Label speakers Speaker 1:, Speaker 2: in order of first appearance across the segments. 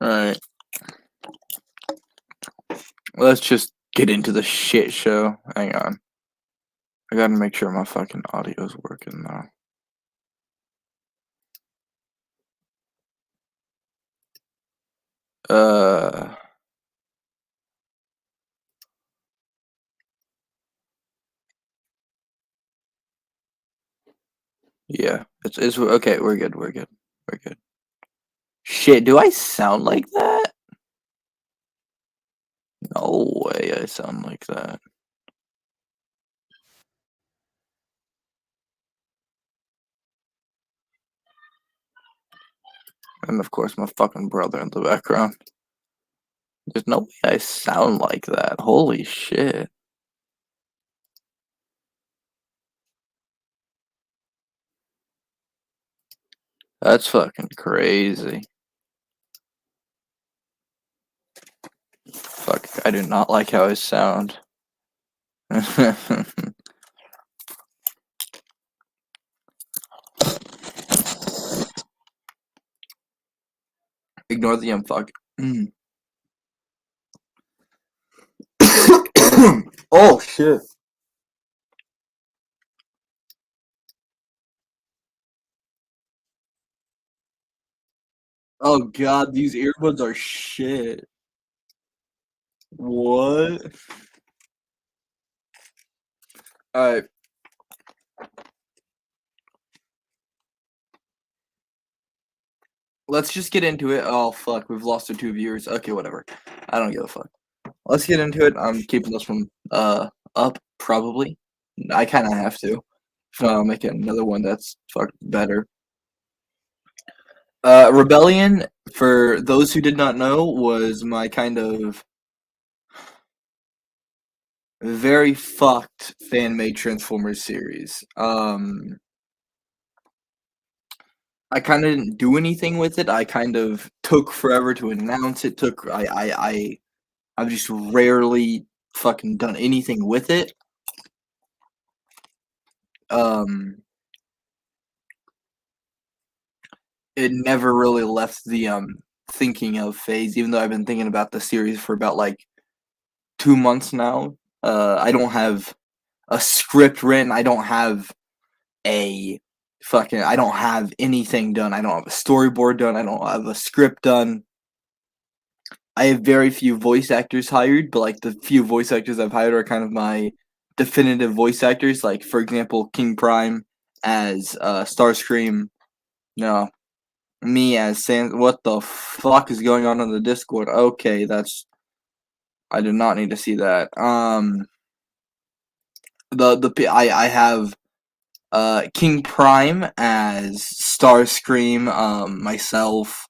Speaker 1: Alright. Let's just get into the shit show. Hang on. I gotta make sure my fucking audio's working now. Yeah. It's okay, we're good. We're good. Shit, do I sound like that? No way I sound like that. And of course my fucking brother in the background. There's no way I sound like that. Holy shit. That's fucking crazy. Fuck, I do not like how I sound. Ignore the fuck. Oh shit. Oh god, these earbuds are shit. What? Alright. Let's just get into it. Oh fuck, we've lost our 2 viewers. Okay, whatever. I don't give a fuck. Let's get into it. I'm keeping this one up probably. I kind of have to. So I'll make another one that's fuck better. Rebellion, for those who did not know, was my kind of very fucked fan-made Transformers series. I kind of didn't do anything with it. I kind of took forever to announce it. I've just rarely fucking done anything with it. It never really left the thinking of phase, even though I've been thinking about the series for about like 2 months now. I don't have a script written. I don't have I don't have anything done. I don't have a storyboard done. I don't have a script done. I have very few voice actors hired, but like the few voice actors I've hired are kind of my definitive voice actors. Like for example, King Prime as Starscream. No, me as Sans. What the fuck is going on the Discord? Okay, I did not need to see that. I have King Prime as Starscream. Myself,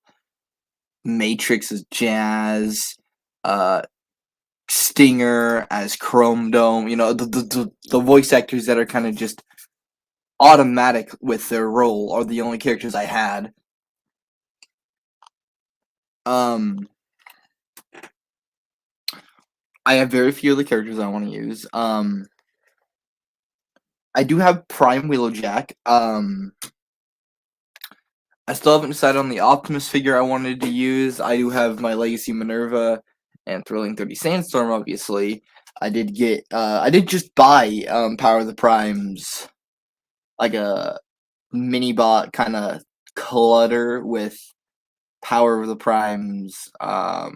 Speaker 1: Matrix as Jazz. Stinger as Chrome Dome. You know the voice actors that are kind of just automatic with their role are the only characters I had. I have very few of the characters I want to use. I do have Prime Wheeljack. I still haven't decided on the Optimus figure I wanted to use. I do have my Legacy Minerva and Thrilling 30 Sandstorm, obviously. I did just buy Power of the Primes, like a mini bot kind of clutter with Power of the Primes,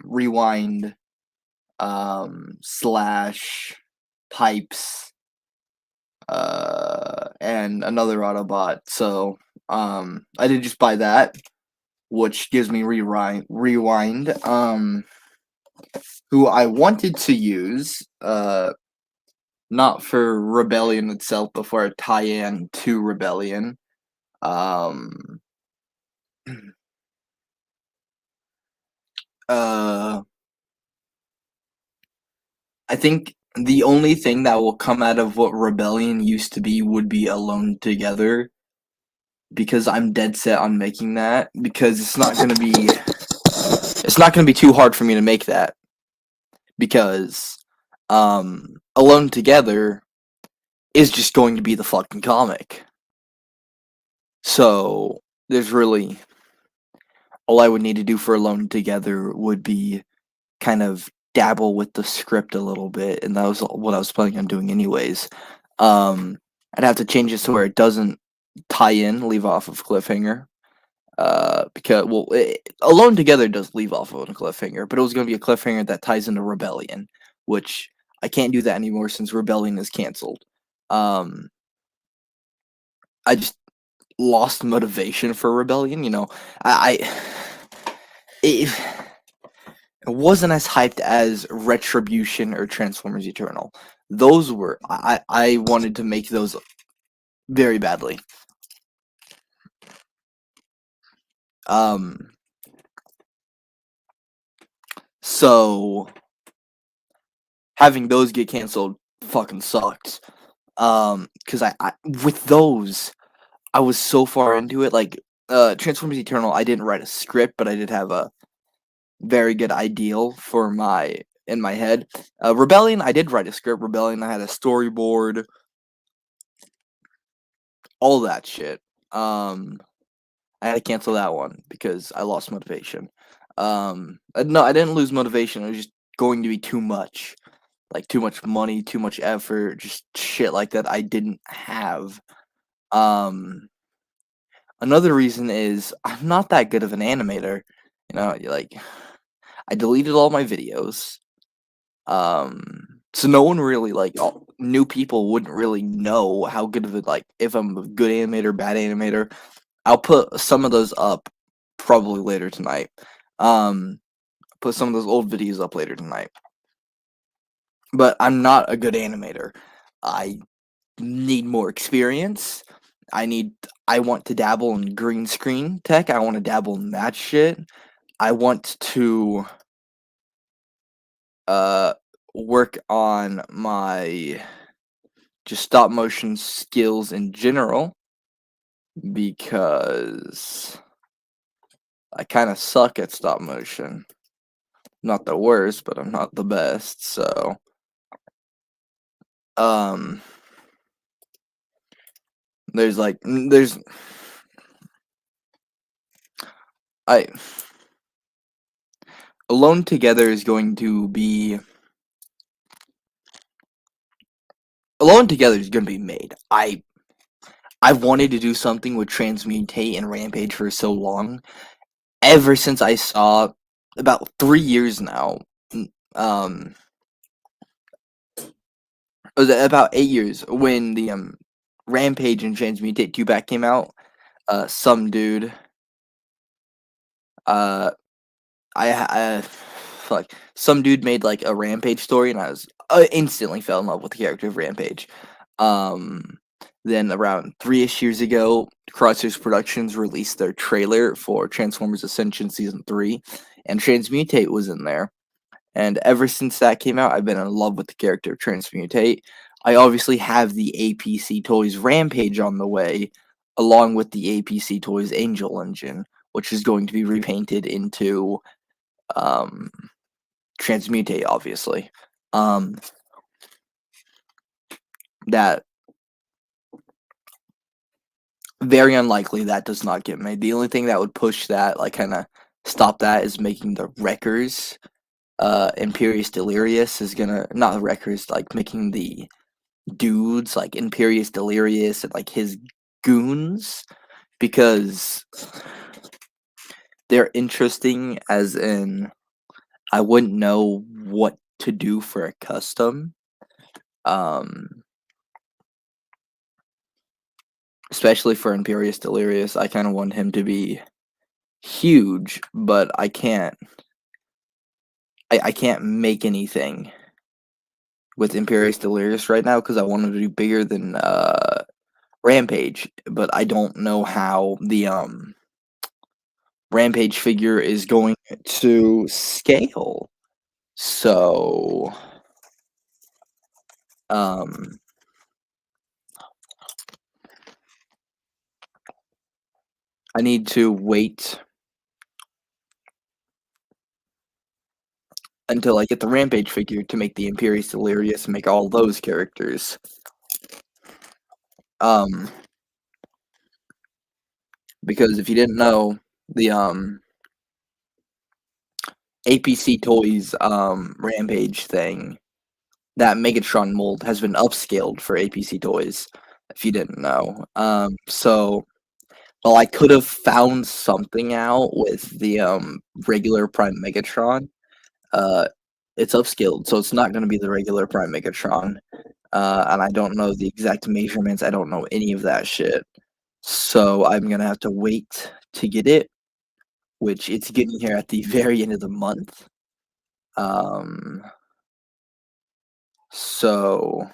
Speaker 1: Rewind, Slash, Pipes, and another Autobot. So I did just buy that, which gives me Rewind. Who I wanted to use, not for Rebellion itself, but for a tie-in to Rebellion. I think the only thing that will come out of what Rebellion used to be would be Alone Together, because I'm dead set on making that, because it's not gonna be too hard for me to make that, because Alone Together is just going to be the fucking comic. So there's really all I would need to do for Alone Together would be kind of dabble with the script a little bit, and that was what I was planning on doing anyways. Um, I'd have to change it to where it doesn't tie in, leave off of cliffhanger. Because Alone Together does leave off of a cliffhanger, but it was going to be a cliffhanger that ties into Rebellion, which I can't do that anymore since Rebellion is canceled. Um, I just lost motivation for Rebellion. I it, it wasn't as hyped as Retribution or Transformers Eternal. Those were I wanted to make those very badly. Um, so having those get canceled fucking sucked. Because I with those I was so far into it. Like Transformers Eternal, I didn't write a script, but I did have a very good ideal for my in my head. Rebellion, I did write a script. Rebellion, I had a storyboard, all that shit. I had to cancel that one because I lost motivation. No, I didn't lose motivation. It was just going to be too much, like too much money, too much effort, just shit like that I didn't have. Um, Another reason is I'm not that good of an animator. Like I deleted all my videos. So no one really new people wouldn't really know how good of it like if I'm a good animator, bad animator. I'll put some of those up probably later tonight. Um, put some of those old videos up later tonight. But I'm not a good animator. I need more experience. I want to dabble in green screen tech. I want to dabble in that shit. I want to uh work on my just stop motion skills in general because I kind of suck at stop motion. Not the worst, but I'm not the best. So, um, there's I Alone Together is going to be Alone Together is going to be made. I've wanted to do something with Transmutate and Rampage for so long. Ever since I saw about 3 years now. Um, was it about 8 years when the Rampage and Transmutate 2 back came out. Some dude. Uh, fuck. Some dude made like a Rampage story, and I instantly fell in love with the character of Rampage. Um, then around 3-ish years ago, Crosshair Productions released their trailer for Transformers Ascension Season 3, and Transmutate was in there. And ever since that came out, I've been in love with the character of Transmutate. I obviously have the APC Toys Rampage on the way, along with the APC Toys Angel Engine, which is going to be repainted into um, Transmutate, obviously. That very unlikely that does not get made. The only thing that would push that, like kind of stop that, is making the Wreckers. Imperious Delirious is gonna not the Wreckers, like making the dudes like Imperious Delirious and like his goons because they're interesting as in I wouldn't know what to do for a custom. Um Especially for Imperious Delirious, I kind of want him to be huge, but I can't make anything with Imperious Delirious right now because I want him to do bigger than Rampage, but I don't know how the Rampage figure is going to scale. So um I need to wait until I get the Rampage figure to make the Imperious Delirious and make all those characters. Because if you didn't know, the APC Toys Rampage thing. That Megatron mold has been upscaled for APC Toys, if you didn't know. So well, I could have found something out with the regular Prime Megatron. Uh, it's upscaled, so it's not going to be the regular Prime Megatron. And I don't know the exact measurements. I don't know any of that shit. So I'm gonna have to wait to get it, which it's getting here at the very end of the month. Um, so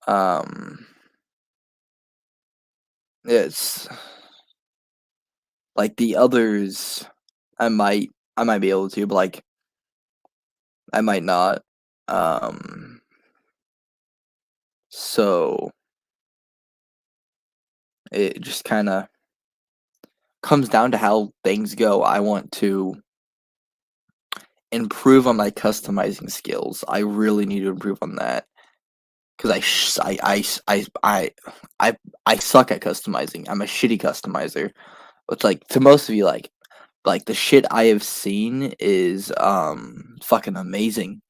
Speaker 1: um, it's like the others. I might be able to, but like I might not. Um, so it just kind of comes down to how things go. I want to improve on my customizing skills. I really need to improve on that because I suck at customizing. I'm a shitty customizer. It's like to most of you, like the shit I have seen is fucking amazing.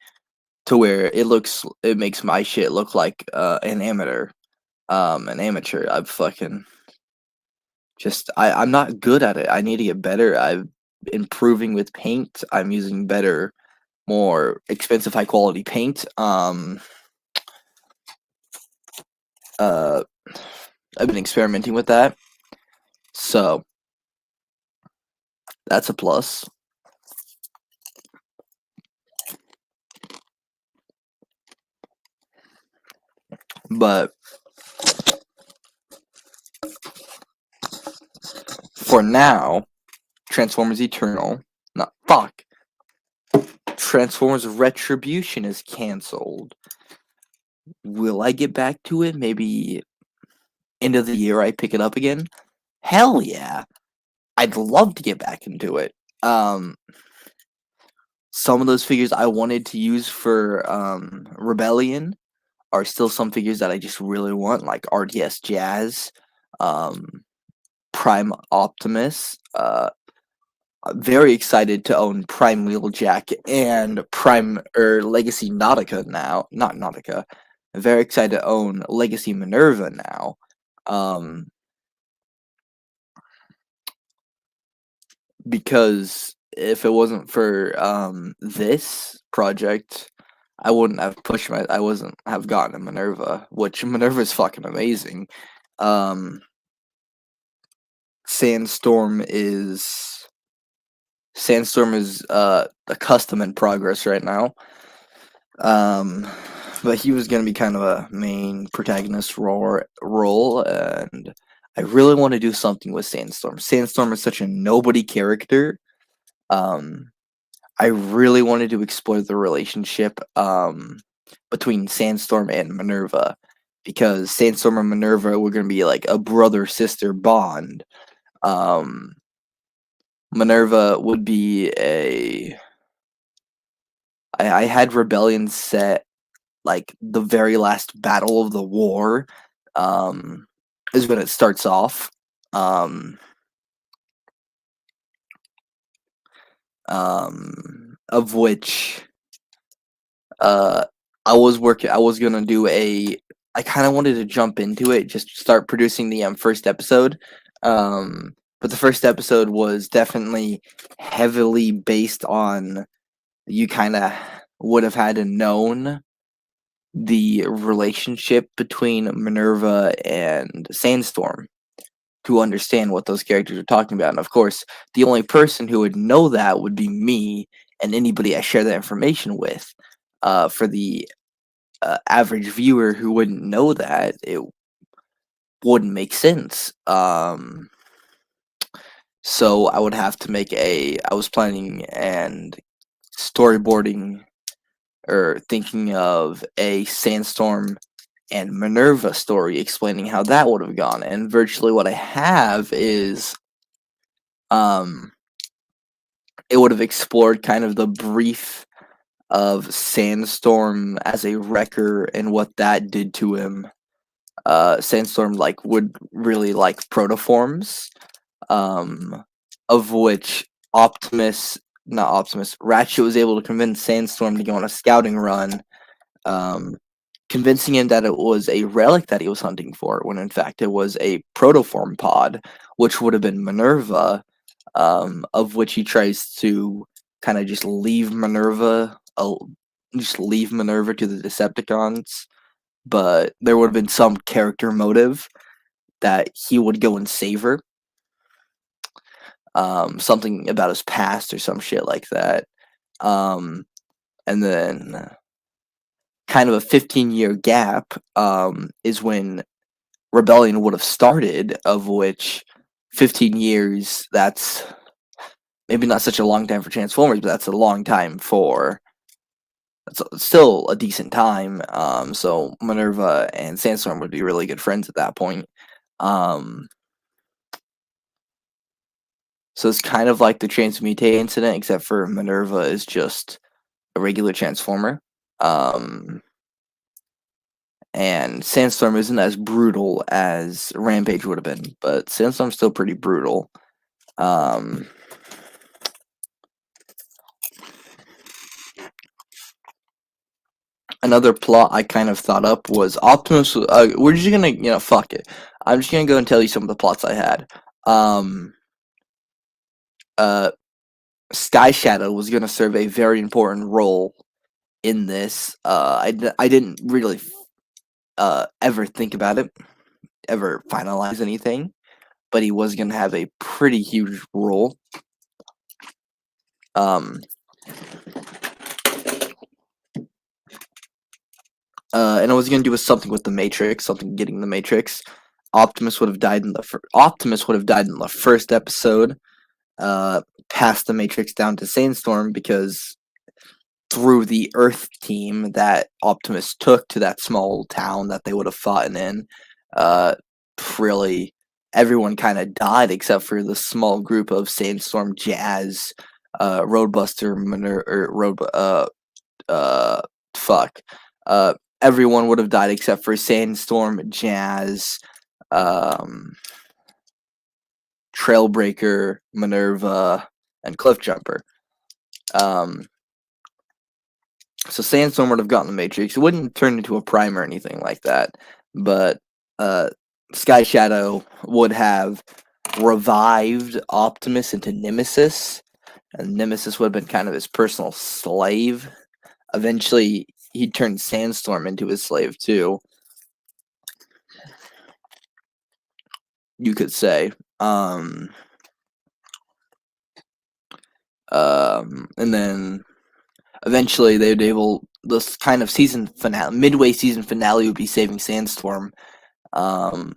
Speaker 1: To where it makes my shit look like an amateur. I'm fucking I'm not good at it. I need to get better. I'm improving with paint. I'm using better, more expensive, high quality paint. Uh, I've been experimenting with that, so that's a plus. But for now, Transformers Eternal, not fuck. Transformers Retribution is canceled. Will I get back to it? Maybe end of the year I pick it up again? Hell yeah. I'd love to get back into it. Some of those figures I wanted to use for Rebellion are still some figures that I just really want, like RTS Jazz, um, Prime Optimus. Very excited to own Prime Wheeljack and Prime or Legacy Nautica now. Not Nautica. Very excited to own Legacy Minerva now. Because if it wasn't for this project, I wouldn't have I wasn't have gotten a Minerva, which Minerva is fucking amazing. Sandstorm is a custom in progress right now. But he was gonna be kind of a main protagonist role, and I really want to do something with Sandstorm. Sandstorm is such a nobody character. I really wanted to explore the relationship between Sandstorm and Minerva, because Sandstorm and Minerva were gonna be like a brother sister bond. Minerva would be I had Rebellion set like the very last battle of the war, is when it starts off. Of which I was gonna do I kind of wanted to jump into it, just start producing the first episode. But the first episode was definitely heavily based on you kind of would have had to known the relationship between Minerva and Sandstorm to understand what those characters are talking about. And of course, the only person who would know that would be me and anybody I share that information with. For the average viewer who wouldn't know that, it wouldn't make sense. So I would have to make I was planning and storyboarding or thinking of a Sandstorm and Minerva story explaining how that would have gone. And virtually what I have is it would have explored kind of the brief of Sandstorm as a wrecker and what that did to him. Sandstorm like would really like protoforms, of which Optimus not Optimus, Ratchet was able to convince Sandstorm to go on a scouting run, um, convincing him that it was a relic that he was hunting for, when in fact it was a protoform pod, which would have been Minerva, of which he tries to kind of just leave Minerva to the Decepticons, but there would have been some character motive that he would go and save her. Something about his past or some shit like that. And then kind of a 15-year gap is when Rebellion would have started, of which 15 years, that's maybe not such a long time for Transformers, but that's a long time for that's still a decent time. So Minerva and Sandstorm would be really good friends at that point. Um, so it's kind of like the Transmute incident, except for Minerva is just a regular Transformer. And Sandstorm isn't as brutal as Rampage would have been, but Sandstorm's still pretty brutal. Another plot I kind of thought up was Optimus. We're just gonna, fuck it. I'm just gonna go and tell you some of the plots I had. Uh, Sky Shadow was gonna serve a very important role in this. I didn't really ever think about it, ever finalize anything, but he was gonna have a pretty huge role. And I was gonna do something with the Matrix, something getting the Matrix. Optimus would have died in the first episode. Passed the Matrix down to Sandstorm because through the Earth team that Optimus took to that small town that they would have fought in, really everyone kind of died except for the small group of Sandstorm, Jazz, Roadbuster, fuck. Everyone would have died except for Sandstorm, Jazz, Trailbreaker, Minerva, and Cliffjumper. So Sandstorm would have gotten the Matrix. It wouldn't turn into a Prime or anything like that, but Sky Shadow would have revived Optimus into Nemesis, and Nemesis would have been kind of his personal slave. Eventually, he turned Sandstorm into his slave too, you could say. And then eventually they'd this kind of season finale, midway season finale, would be saving Sandstorm, and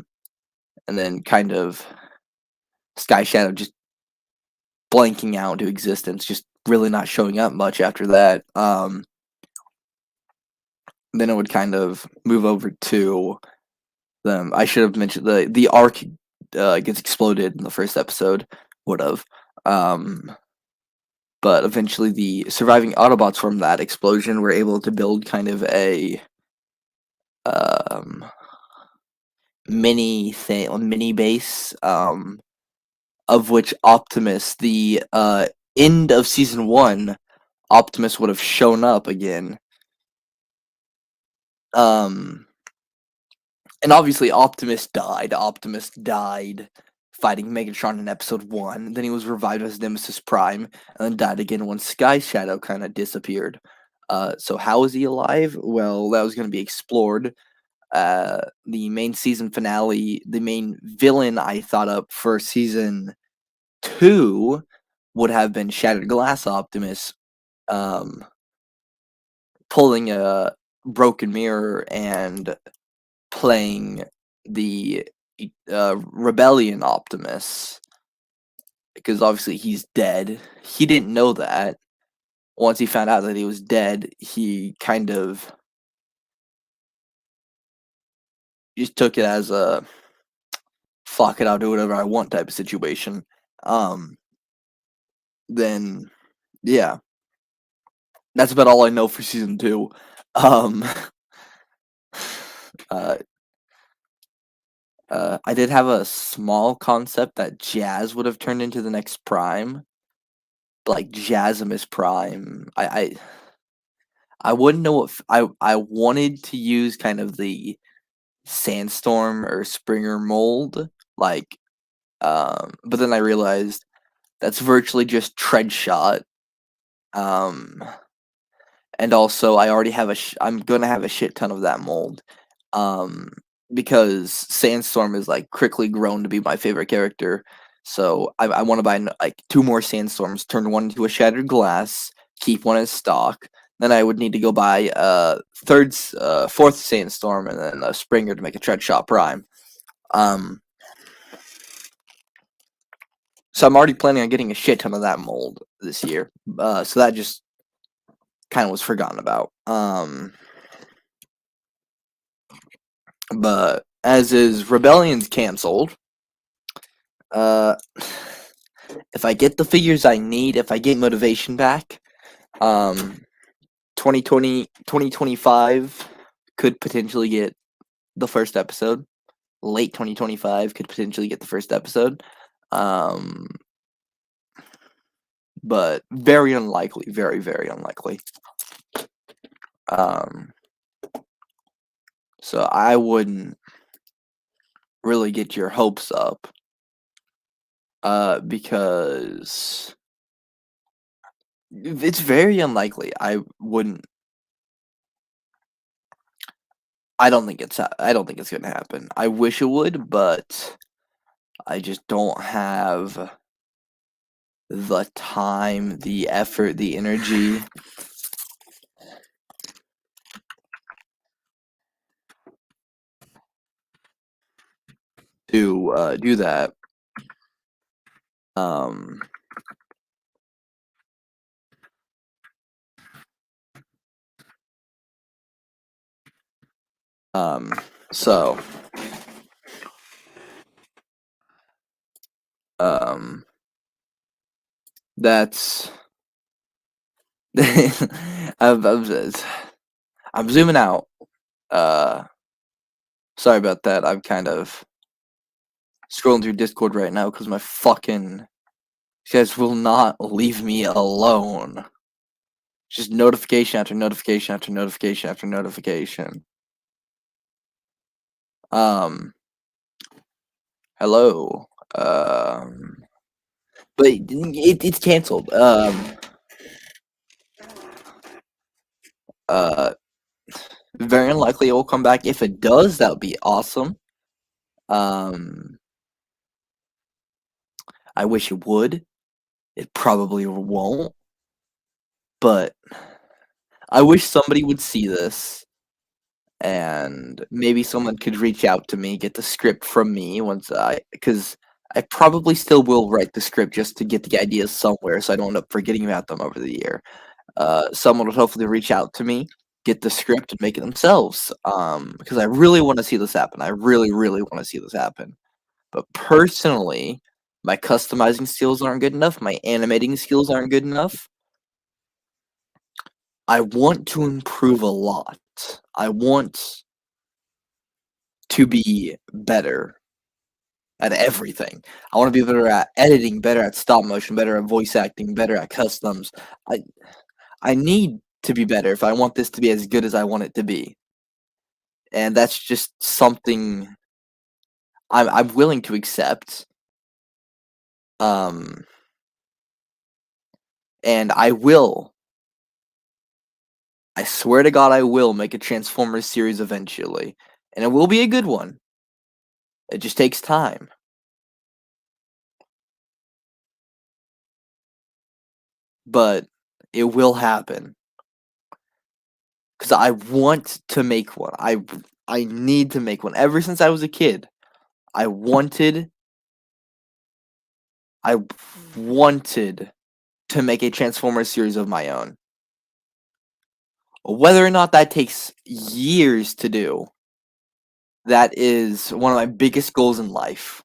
Speaker 1: then kind of Sky Shadow just blanking out into existence, just really not showing up much after that. Then it would kind of move over to them. I should have mentioned the arc gets exploded in the first episode, would have. But eventually the surviving Autobots from that explosion were able to build kind of a mini base, of which Optimus, the end of season 1, Optimus would have shown up again. And obviously Optimus died. Optimus died fighting Megatron in episode 1. Then he was revived as Nemesis Prime, and then died again when Sky Shadow kind of disappeared. So how is he alive? Well, that was going to be explored. The main season finale, the main villain I thought up for season 2 would have been Shattered Glass Optimus, pulling a broken mirror and playing the Rebellion Optimus, because obviously he's dead. He didn't know that. Once he found out that he was dead, he kind of just took it as a fuck it, I'll do whatever I want type of situation. Then yeah, that's about all I know for season 2. I did have a small concept that Jazz would have turned into the next Prime, like Jazzimus Prime. I wouldn't know if I wanted to use kind of the Sandstorm or Springer mold, like, but then I realized that's virtually just tread shot. Um, and also I already have I'm gonna have a shit ton of that mold. Um, because Sandstorm is like quickly grown to be my favorite character. So I want to buy like two more Sandstorms, turn one into a Shattered Glass, keep one as stock. Then I would need to go buy fourth Sandstorm, and then a Springer to make a Tread Shot Prime. Um, so I'm already planning on getting a shit ton of that mold this year. So that just kind of was forgotten about. But as is, Rebellion's canceled. Uh, if I get the figures I need, if I get motivation back, 2025 could potentially get the first episode. Late 2025 could potentially get the first episode. But very unlikely, very, very unlikely. So I wouldn't really get your hopes up, because it's very unlikely. I don't think it's gonna happen. I wish it would, but I just don't have the time, the effort, the energy to do that. So that's I'm zooming out. Sorry about that. I'm kind of scrolling through Discord right now because you guys will not leave me alone. Just notification after notification after notification after notification. Hello. But it's canceled. Very unlikely it will come back. If it does, that would be awesome. I wish it would. It probably won't. But I wish somebody would see this, and maybe someone could reach out to me, get the script from me because I probably still will write the script just to get the ideas somewhere, so I don't end up forgetting about them over the year. Someone would hopefully reach out to me, get the script, and make it themselves. Because I really want to see this happen. I really, really want to see this happen. But personally, my customizing skills aren't good enough. My animating skills aren't good enough. I want to improve a lot. I want to be better at everything. I want to be better at editing, better at stop motion, better at voice acting, better at customs. I need to be better if I want this to be as good as I want it to be. And that's just something I'm willing to accept. And I swear to God, I will make a Transformers series eventually. And it will be a good one. It just takes time. But it will happen. Because I want to make one. I need to make one. Ever since I was a kid, I wanted to make a Transformers series of my own. Whether or not that takes years to do, that is one of my biggest goals in life.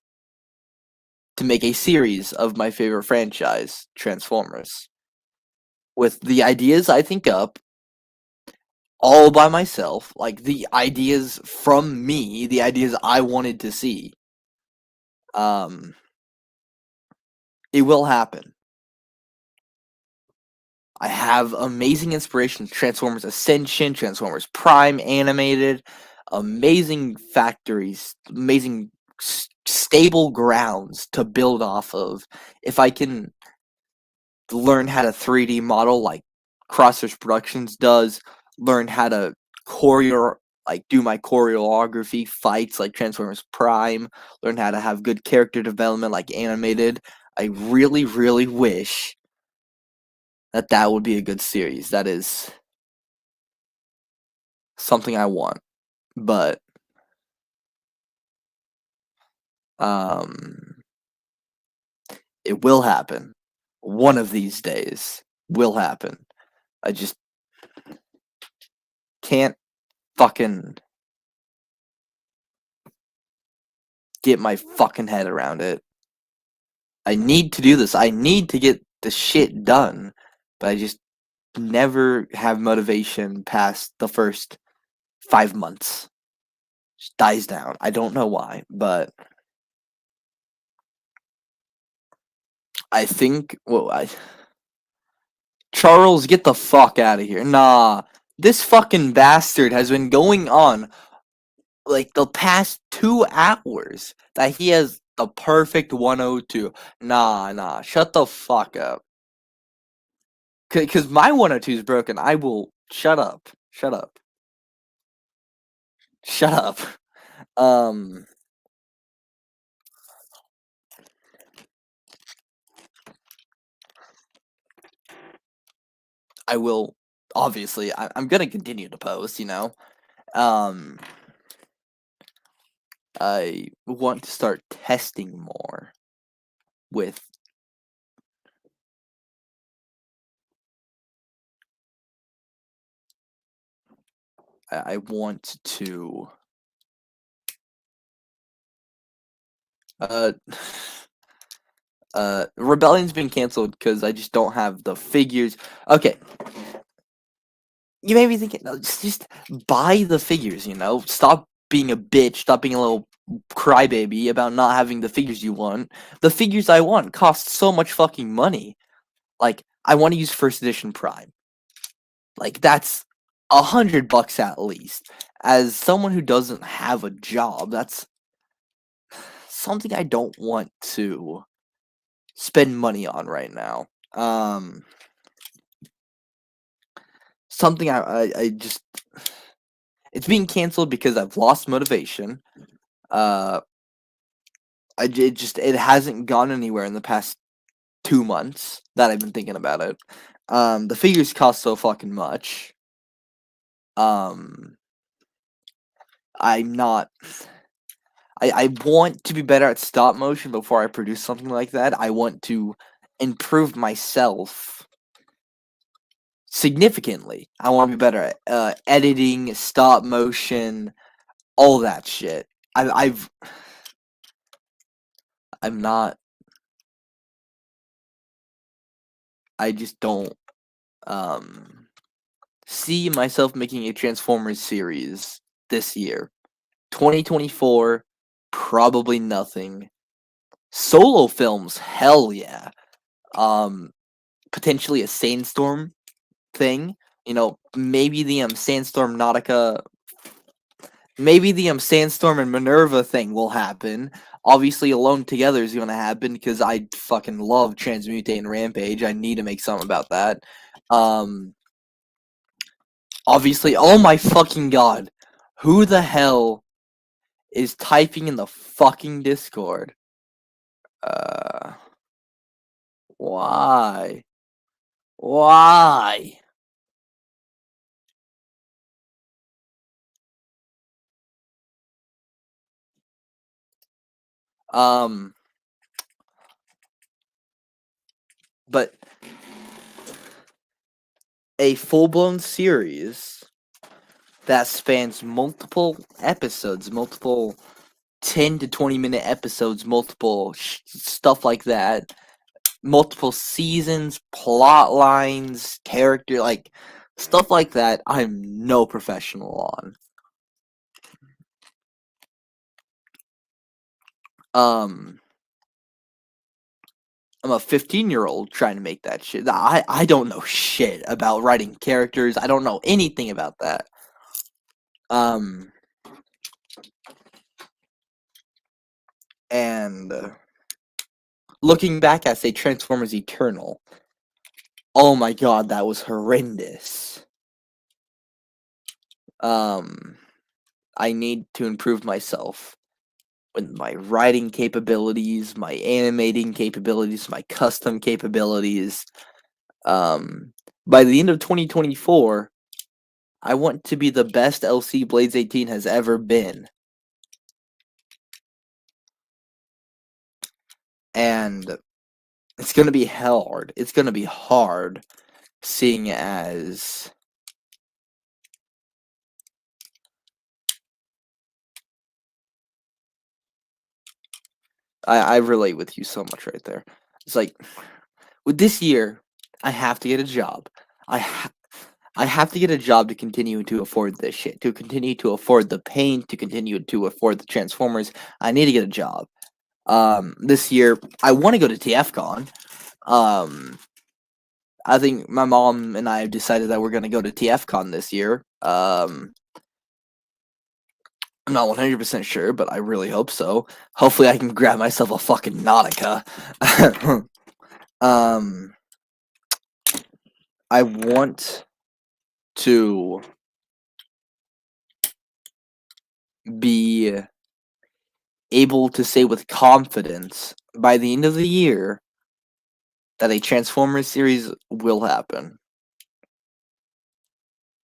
Speaker 1: To make a series of my favorite franchise, Transformers. With the ideas I think up, all by myself, like the ideas from me, the ideas I wanted to see. It will happen. I have amazing inspiration. Transformers Ascension, Transformers Prime animated, amazing factories, amazing stable grounds to build off of. If I can learn how to 3D model like Crossers Productions does, learn how to do my choreography fights like Transformers Prime, learn how to have good character development like animated. I really, really wish that would be a good series. That is something I want, but um, it will happen. One of these days will happen. I just can't fucking get my fucking head around it. I need to do this. I need to get the shit done, but I just never have motivation past the first 5 months. Just dies down. I don't know why, but I think Charles, get the fuck out of here. Nah, this fucking bastard has been going on like the past 2 hours that he has the perfect 102. Nah, shut the fuck up. Cause my 102 is broken. I will shut up. Shut up. Shut up. Um, I will obviously. I'm gonna continue to post. Um, I want to start testing more with. I want to. Uh, Rebellion's been canceled because I just don't have the figures. Okay, you may be thinking, no, just buy the figures. Stop being a bitch. Stop being a little crybaby about not having the figures you want. The figures I want cost so much fucking money. Like, I want to use first edition Prime. Like, that's $100 at least. As someone who doesn't have a job, that's something I don't want to spend money on right now. Something I just it's being canceled because I've lost motivation. Uh, it hasn't gone anywhere in the past 2 months that I've been thinking about it. The figures cost so fucking much. Um, I'm not. I want to be better at stop motion before I produce something like that. I want to improve myself significantly. I want to be better at editing, stop motion, all that shit. I'm not. I just don't see myself making a Transformers series this year. 2024, probably nothing. Solo films, hell yeah. Potentially a Sandstorm thing. Maybe the Sandstorm Nautica, maybe the Sandstorm and Minerva thing will happen. Obviously, Alone Together is gonna happen because I fucking love Transmutate and Rampage. I need to make something about that. Obviously, oh my fucking god, who the hell is typing in the fucking Discord? Uh, why? Why? Um, but a full-blown series that spans multiple episodes, multiple 10 to 20-minute episodes, multiple stuff like that, multiple seasons, plot lines, character, like stuff like that. I'm no professional on. Um, I'm a 15-year-old trying to make that shit. I don't know shit about writing characters. I don't know anything about that. And looking back, I say Transformers Eternal. Oh my god, that was horrendous. I need to improve myself with my writing capabilities, my animating capabilities, my custom capabilities. By the end of 2024, I want to be the best LC Blades 18 has ever been. And it's gonna be hard. It's gonna be hard, seeing as I relate with you so much right there. It's like with this year, I have to get a job. I have to get a job to continue to afford this shit, to continue to afford the paint, to continue to afford the Transformers. I need to get a job. This year I want to go to TFCon. I think my mom and I have decided that we're gonna go to TFCon this year. I'm not 100% sure, but I really hope so. Hopefully, I can grab myself a fucking Nautica. I want to be able to say with confidence by the end of the year that a Transformers series will happen.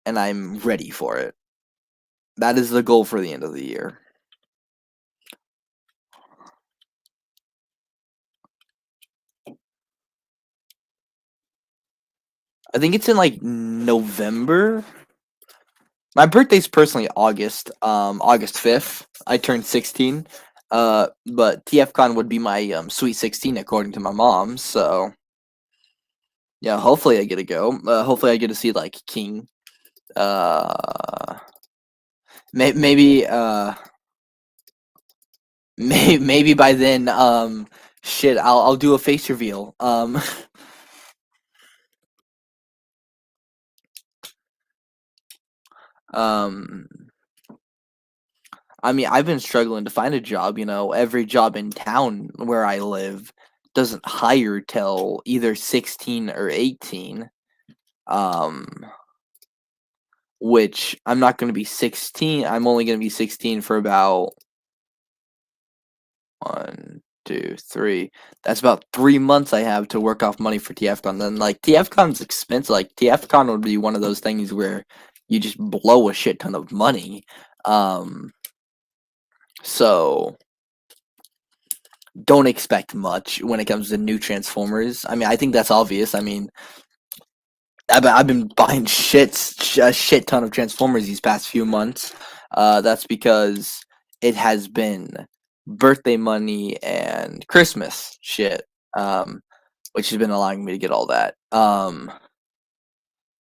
Speaker 1: And I'm ready for it. That is the goal for the end of the year. I think it's in like November. My birthday's personally August, August 5th. I turned 16. But TFCon would be my sweet 16 according to my mom. So yeah, hopefully I get to go. Hopefully I get to see like King. Maybe maybe by then shit, I'll do a face reveal. I mean, I've been struggling to find a job. Every job in town where I live doesn't hire till either 16 or 18. Which I'm not going to be 16. I'm only going to be 16 for about 1, 2, 3. That's about 3 months I have to work off money for TFCon. Then, like, TFCon's expensive. Like, TFCon would be one of those things where you just blow a shit ton of money. So don't expect much when it comes to new Transformers. I mean, I think that's obvious. I mean, I've been buying a shit ton of Transformers these past few months. That's because it has been birthday money and Christmas shit, which has been allowing me to get all that.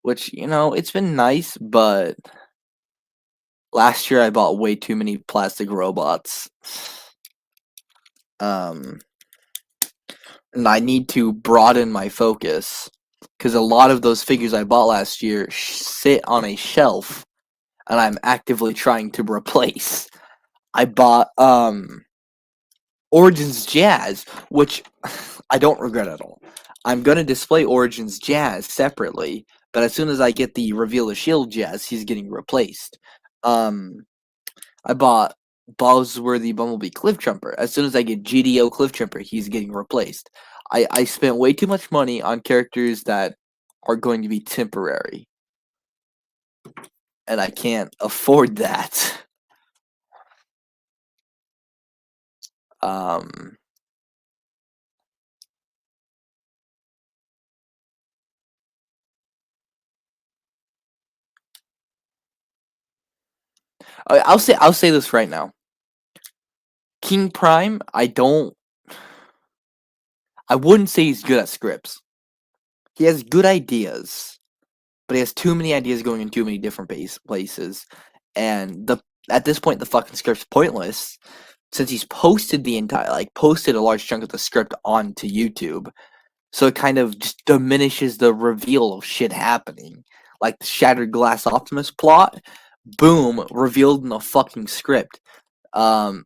Speaker 1: Which it's been nice, but last year I bought way too many plastic robots. And I need to broaden my focus because a lot of those figures I bought last year sit on a shelf and I'm actively trying to replace. I bought Origins Jazz, which I don't regret at all. I'm gonna display Origins Jazz separately, but as soon as I get the Reveal the Shield Jazz, he's getting replaced. I bought Buzzworthy Bumblebee Cliffjumper. As soon as I get GDO Cliffjumper, he's getting replaced. I spent way too much money on characters that are going to be temporary. And I can't afford that. I'll say this right now. King Prime, I wouldn't say he's good at scripts. He has good ideas, but he has too many ideas going in too many different places. And at this point, the fucking script's pointless. since he's posted posted a large chunk of the script onto YouTube, so it kind of just diminishes the reveal of shit happening. Like the Shattered Glass Optimus plot, boom, revealed in the fucking script. Don't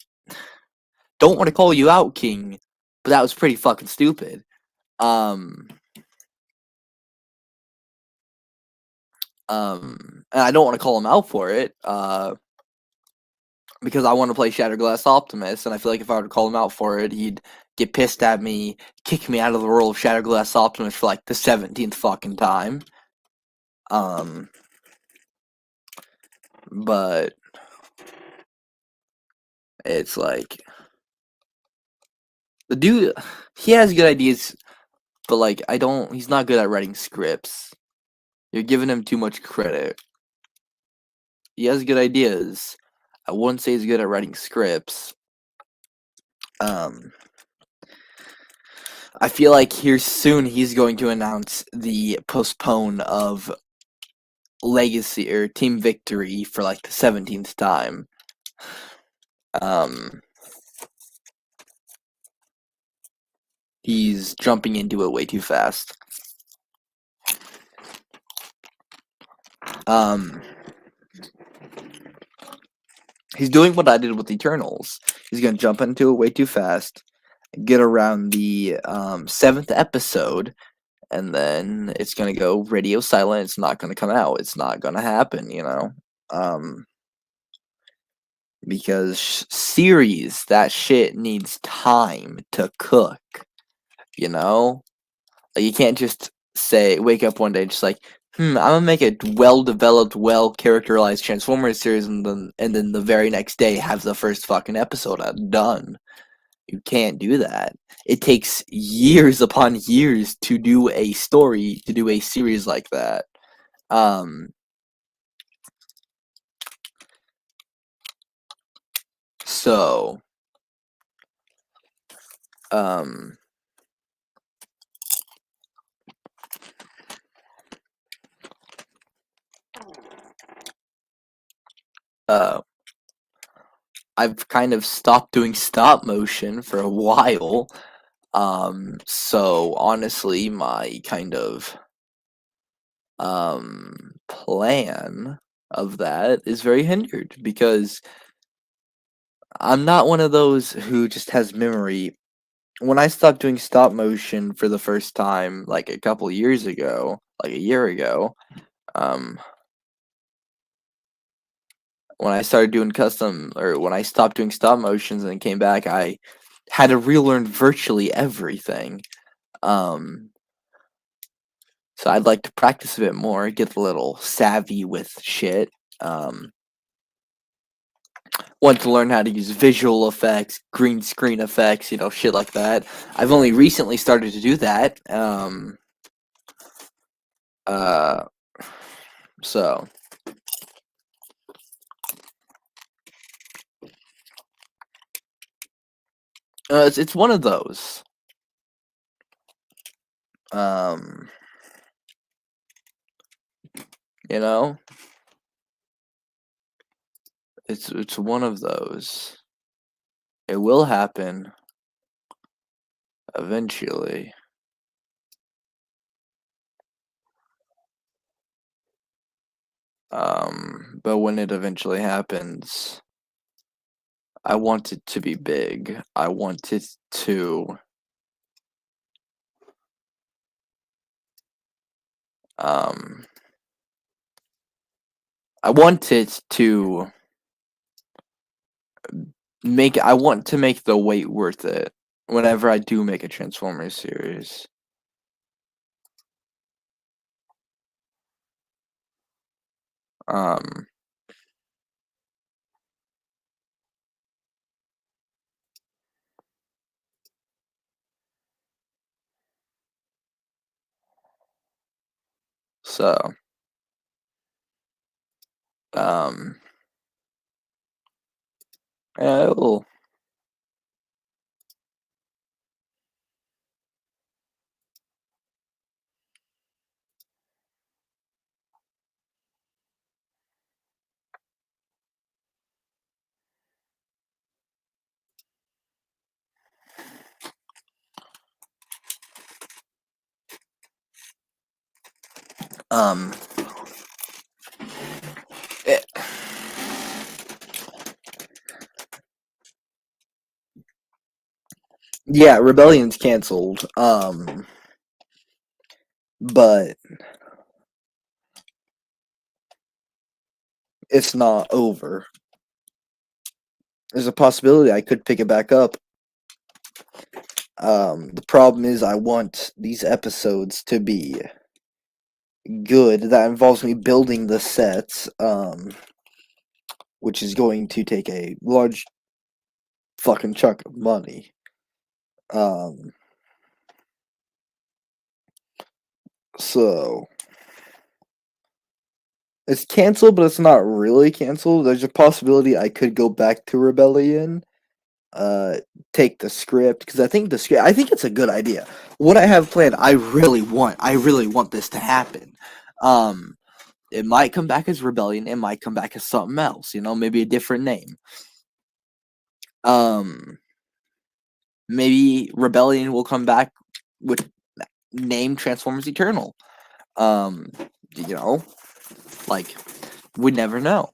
Speaker 1: want to call you out, King, but that was pretty fucking stupid. And I don't want to call him out for it, because I want to play Shattered Glass Optimus, and I feel like if I were to call him out for it, he'd get pissed at me, kick me out of the role of Shattered Glass Optimus for like the 17th fucking time. But it's like the dude, he has good ideas, but like he's not good at writing scripts. You're giving him too much credit. He has good ideas. I wouldn't say he's good at writing scripts. I feel like here soon he's going to announce the postpone of Legacy or Team Victory for like the 17th time. He's jumping into it way too fast. He's doing what I did with Eternals. He's gonna jump into it way too fast, get around the 7th episode, and then it's gonna go radio silent. It's not gonna come out. It's not gonna happen, you know. Because series, that shit needs time to cook, you know. Like, you can't just wake up one day just like, I'm gonna make a well-developed, well-characterized Transformers series, and then the very next day have the first fucking episode done. You can't do that. It takes years upon years to do a story, to do a series like that. So, I've kind of stopped doing stop motion for a while. So honestly, my kind of plan of that is very hindered because I'm not one of those who just has memory. When I stopped doing stop motion for the first time, like a couple years ago, like a year ago, when I started doing when I stopped doing stop motions and came back, I had to relearn virtually everything. So I'd like to practice a bit more, get a little savvy with shit. Want to learn how to use visual effects, green screen effects, shit like that. I've only recently started to do that. So it's one of those. You know, it's one of those. It will happen eventually. But when it eventually happens, I want it to be big. I want it to I want it to I want to make the wait worth it whenever I do make a Transformers series. So yeah, it'll Um, eh, yeah, Rebellion's canceled. But it's not over. There's a possibility I could pick it back up. The problem is I want these episodes to be good. That involves me building the sets, which is going to take a large fucking chunk of money. Um, so it's canceled, but it's not really canceled. There's a possibility I could go back to Rebellion, take the script because I think it's a good idea. What I have planned, I really want this to happen. Um, it might come back as Rebellion, it might come back as something else, maybe a different name. Maybe Rebellion will come back with name Transformers Eternal. You know, like we never know.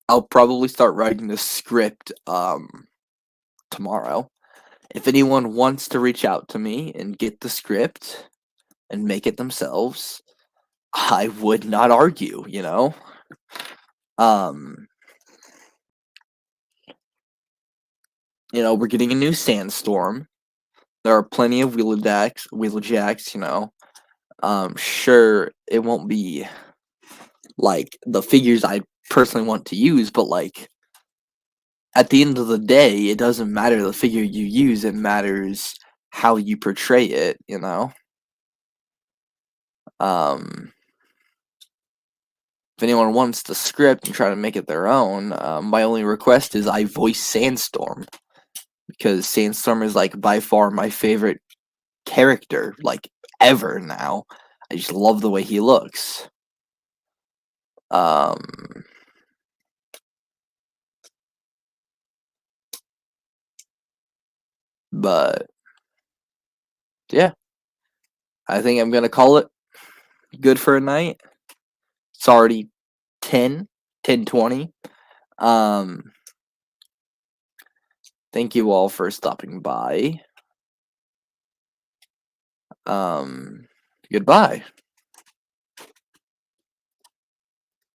Speaker 1: I'll probably start writing the script tomorrow. If anyone wants to reach out to me and get the script and make it themselves, I would not argue, we're getting a new Sandstorm. There are plenty of Wheelajacks. Sure, it won't be like the figures I personally want to use, but like at the end of the day, it doesn't matter the figure you use, it matters how you portray it. If anyone wants the script and try to make it their own, my only request is I voice Sandstorm. Because Sandstorm is like by far my favorite character, like ever now. I just love the way he looks. But yeah, I think I'm gonna call it good for a night. It's already 10:20. Thank you all for stopping by. Goodbye.